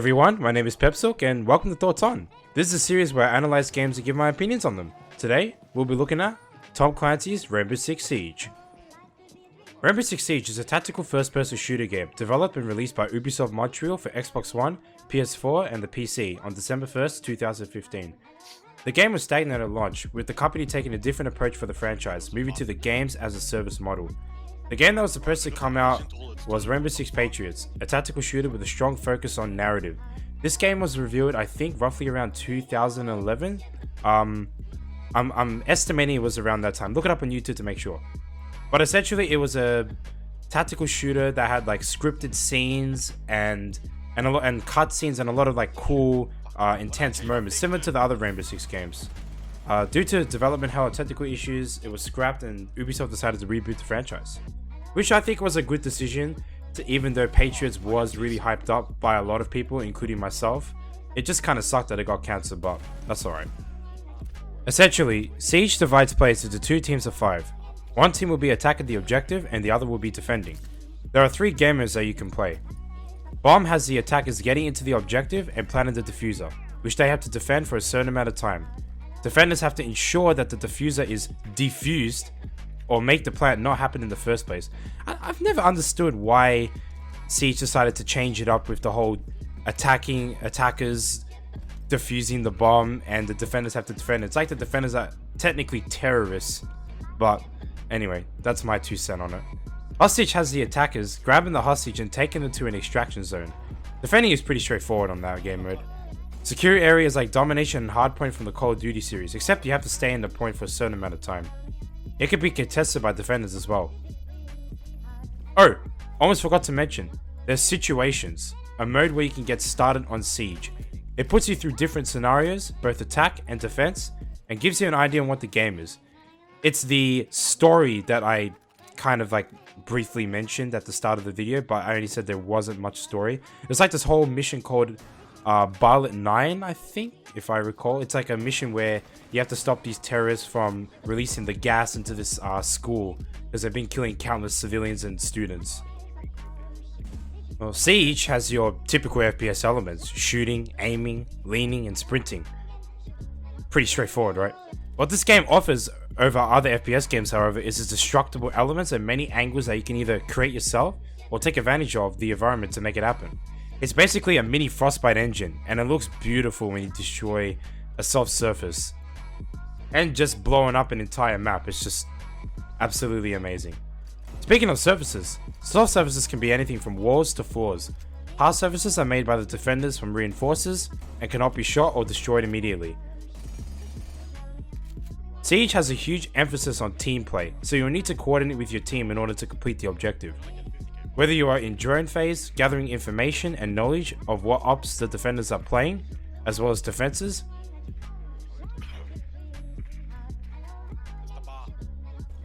everyone, my name is Pepsilk and welcome to Thoughts On. This is a series where I analyze games and give my opinions on them. Today, we'll be looking at Tom Clancy's Rainbow Six Siege. Rainbow Six Siege is a tactical first-person shooter game developed and released by Ubisoft Montreal for Xbox One, PS4 and the PC on December 1st, 2015. The game was stagnant at launch, with the company taking a different approach for the franchise, moving to the games as a service model. The game that was supposed to come out was Rainbow Six Patriots, a tactical shooter with a strong focus on narrative. This game was revealed, I think, roughly around 2011. I'm estimating it was around that time. Look it up on YouTube to make sure. But essentially, it was a tactical shooter that had like scripted scenes and cutscenes and a lot of like cool, intense moments, similar to the other Rainbow Six games. Due to development hell and technical issues, it was scrapped and Ubisoft decided to reboot the franchise. Which I think was a good decision, even though Patriots was really hyped up by a lot of people, including myself. It just kind of sucked that it got cancelled, but that's alright. Essentially, Siege divides players into two teams of 5. One team will be attacking the objective and the other will be defending. There are 3 game modes that you can play. Bomb has the attackers getting into the objective and planting the diffuser, which they have to defend for a certain amount of time. Defenders have to ensure that the diffuser is defused or make the plant not happen in the first place. I've never understood why Siege decided to change it up with the whole attackers defusing the bomb and the defenders have to defend. It's like the defenders are technically terrorists, but anyway, that's my 2 cents on it. Hostage has the attackers grabbing the hostage and taking them to an extraction zone. Defending is pretty straightforward on that game mode. Secure areas like Domination and Hardpoint from the Call of Duty series, except you have to stay in the point for a certain amount of time. It can be contested by defenders as well. Oh, almost forgot to mention, there's Situations, a mode where you can get started on Siege. It puts you through different scenarios, both attack and defense, and gives you an idea on what the game is. It's the story that I kind of like briefly mentioned at the start of the video, but I only said there wasn't much story. It's like this whole mission called Barlet 9, I think, if I recall. It's like a mission where you have to stop these terrorists from releasing the gas into this school, because they've been killing countless civilians and students. Well, Siege has your typical FPS elements: shooting, aiming, leaning, and sprinting. Pretty straightforward, right? What this game offers over other FPS games, however, is its destructible elements and many angles that you can either create yourself or take advantage of the environment to make it happen. It's basically a mini Frostbite engine, and it looks beautiful when you destroy a soft surface. And just blowing up an entire map, it's just absolutely amazing. Speaking of surfaces, soft surfaces can be anything from walls to floors. Hard surfaces are made by the defenders from reinforcers and cannot be shot or destroyed immediately. Siege has a huge emphasis on team play, so you'll need to coordinate with your team in order to complete the objective. Whether you are in drone phase, gathering information and knowledge of what ops the defenders are playing, as well as defenses,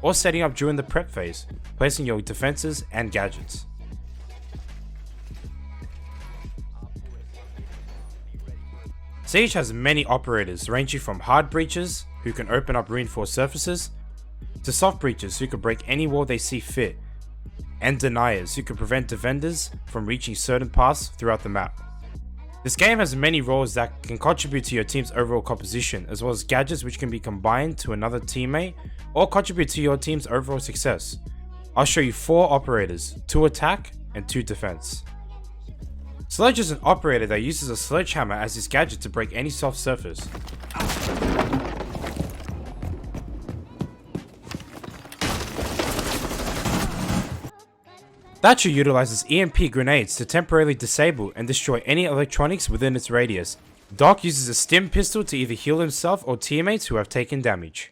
or setting up during the prep phase, placing your defenses and gadgets. Siege has many operators ranging from hard breachers, who can open up reinforced surfaces, to soft breachers who can break any wall they see fit, and deniers who can prevent defenders from reaching certain paths throughout the map. This game has many roles that can contribute to your team's overall composition, as well as gadgets which can be combined to another teammate or contribute to your team's overall success. I'll show you 4 operators, 2 attack and 2 defense. Sledge is an operator that uses a sledgehammer as his gadget to break any soft surface. Thatcher utilizes EMP grenades to temporarily disable and destroy any electronics within its radius. Doc uses a stim pistol to either heal himself or teammates who have taken damage.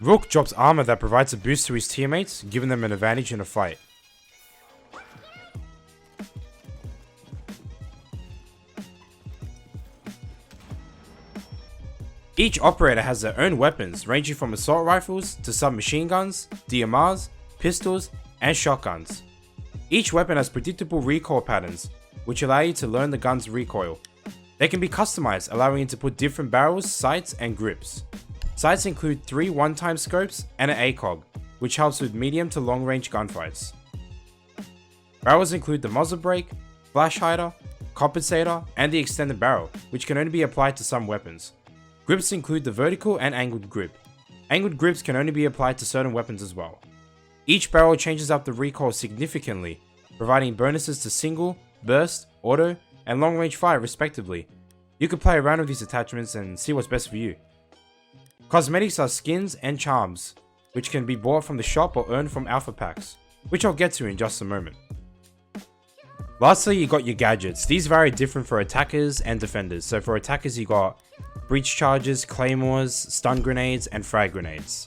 Rook drops armor that provides a boost to his teammates, giving them an advantage in a fight. Each operator has their own weapons, ranging from assault rifles to submachine guns, DMRs, pistols, and shotguns. Each weapon has predictable recoil patterns, which allow you to learn the gun's recoil. They can be customized, allowing you to put different barrels, sights, and grips. Sights include 3 one-time scopes and an ACOG. which helps with medium to long range gunfights. Barrels include the muzzle brake, flash hider, compensator, and the extended barrel, which can only be applied to some weapons. Grips include the vertical and angled grip. Angled grips can only be applied to certain weapons as well. Each barrel changes up the recoil significantly, providing bonuses to single, burst, auto, and long range fire respectively. You can play around with these attachments and see what's best for you. Cosmetics are skins and charms, which can be bought from the shop or earned from alpha packs, which I'll get to in just a moment. Lastly, you got your gadgets. These vary different for attackers and defenders. So for attackers, you got breach charges, claymores, stun grenades, and frag grenades.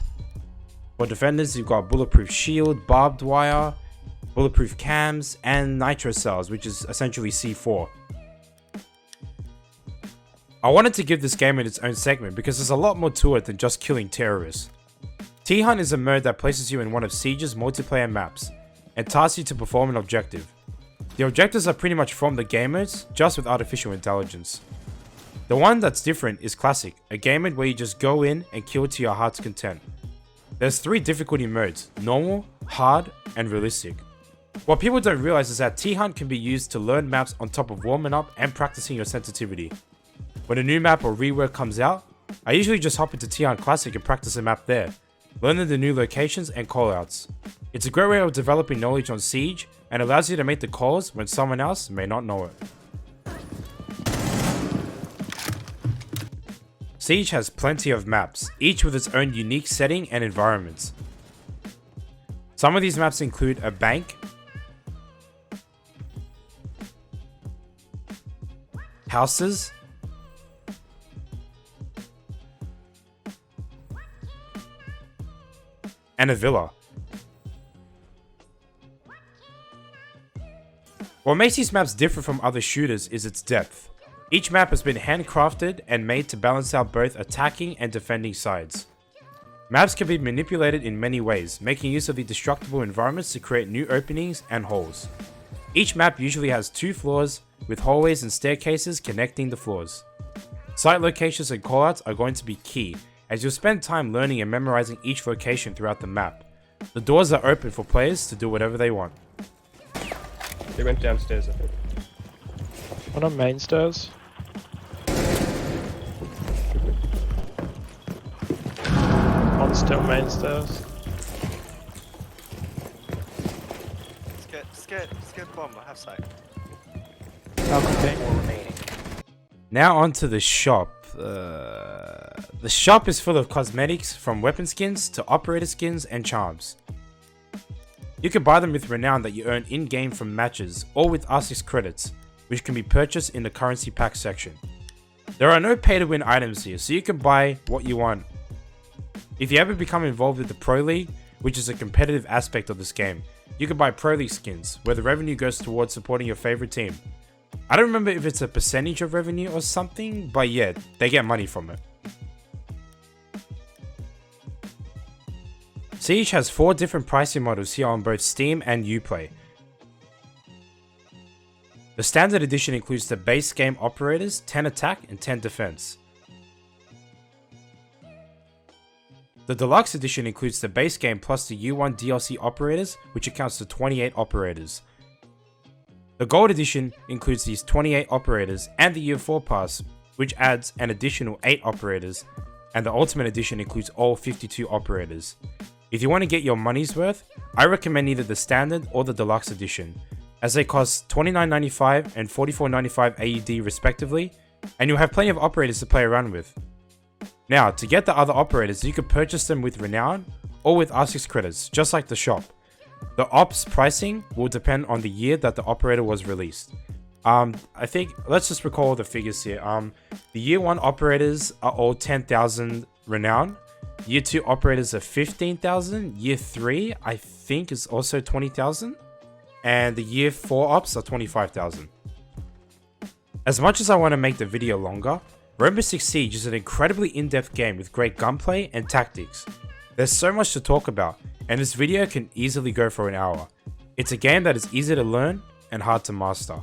For defenders, you've got bulletproof shield, barbed wire, bulletproof cams, and nitro cells, which is essentially C4. I wanted to give this game its own segment because there's a lot more to it than just killing terrorists. T-Hunt is a mode that places you in one of Siege's multiplayer maps and tasks you to perform an objective. The objectives are pretty much from the game modes, just with artificial intelligence. The one that's different is Classic, a game mode where you just go in and kill to your heart's content. There's 3 difficulty modes: normal, hard, and realistic. What people don't realize is that T-Hunt can be used to learn maps on top of warming up and practicing your sensitivity. When a new map or rework comes out, I usually just hop into T-Hunt Classic and practice a map there, learning the new locations and callouts. It's a great way of developing knowledge on Siege and allows you to make the calls when someone else may not know it. Siege has plenty of maps, each with its own unique setting and environments. Some of these maps include a bank, houses, and a villa. What makes these maps different from other shooters is its depth. Each map has been handcrafted and made to balance out both attacking and defending sides. Maps can be manipulated in many ways, making use of the destructible environments to create new openings and holes. Each map usually has 2 floors, with hallways and staircases connecting the floors. Site locations and callouts are going to be key, as you'll spend time learning and memorizing each location throughout the map. The doors are open for players to do whatever they want. They went downstairs, I think. One on main stairs. One still main stairs. Scared bomb, I have sight. Falcon ping. Now onto the shop. The shop is full of cosmetics from weapon skins to operator skins and charms. You can buy them with renown that you earn in-game from matches or with R6 credits, which can be purchased in the currency pack section. There are no pay-to-win items here, so you can buy what you want. If you ever become involved with the Pro League, which is a competitive aspect of this game, you can buy Pro League skins, where the revenue goes towards supporting your favorite team. I don't remember if it's a percentage of revenue or something, but yeah, they get money from it. Siege has 4 different pricing models here on both Steam and Uplay. The standard edition includes the base game operators, 10 attack and 10 defense. The deluxe edition includes the base game plus the U1 DLC operators, which accounts to 28 operators. The gold edition includes these 28 operators and the Year 4 pass, which adds an additional 8 operators, and the ultimate edition includes all 52 operators. If you want to get your money's worth, I recommend either the standard or the deluxe edition, as they cost $29.95 and $44.95 AUD respectively, and you'll have plenty of operators to play around with. Now, to get the other operators, you can purchase them with renown or with R6 credits, just like the shop. The ops pricing will depend on the year that the operator was released. I think, let's just recall the figures here. The year 1 operators are all 10,000 renown. Year 2 operators are 15,000. Year 3, I think, is also 20,000. And the year 4 ops are 25,000. As much as I want to make the video longer, Rainbow Six Siege is an incredibly in-depth game with great gunplay and tactics. There's so much to talk about, and this video can easily go for an hour. It's a game that is easy to learn and hard to master.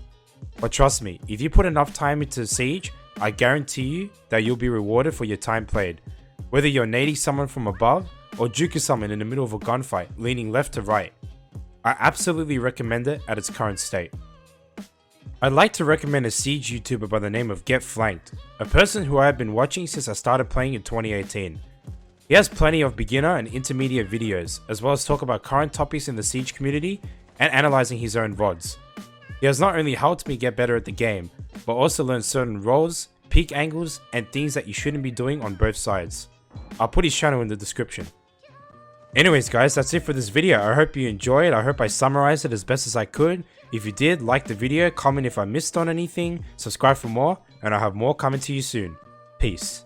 But trust me, if you put enough time into Siege, I guarantee you that you'll be rewarded for your time played. Whether you're nading someone from above or juke someone in the middle of a gunfight, leaning left to right. I absolutely recommend it at its current state. I'd like to recommend a Siege YouTuber by the name of Get Flanked, a person who I have been watching since I started playing in 2018. He has plenty of beginner and intermediate videos, as well as talk about current topics in the Siege community and analysing his own VODs. He has not only helped me get better at the game, but also learned certain roles, peek angles, and things that you shouldn't be doing on both sides. I'll put his channel in the description. Anyways guys, that's it for this video. I hope you enjoyed. I hope I summarized it as best as I could. If you did, like the video, comment if I missed on anything, subscribe for more, and I'll have more coming to you soon. Peace.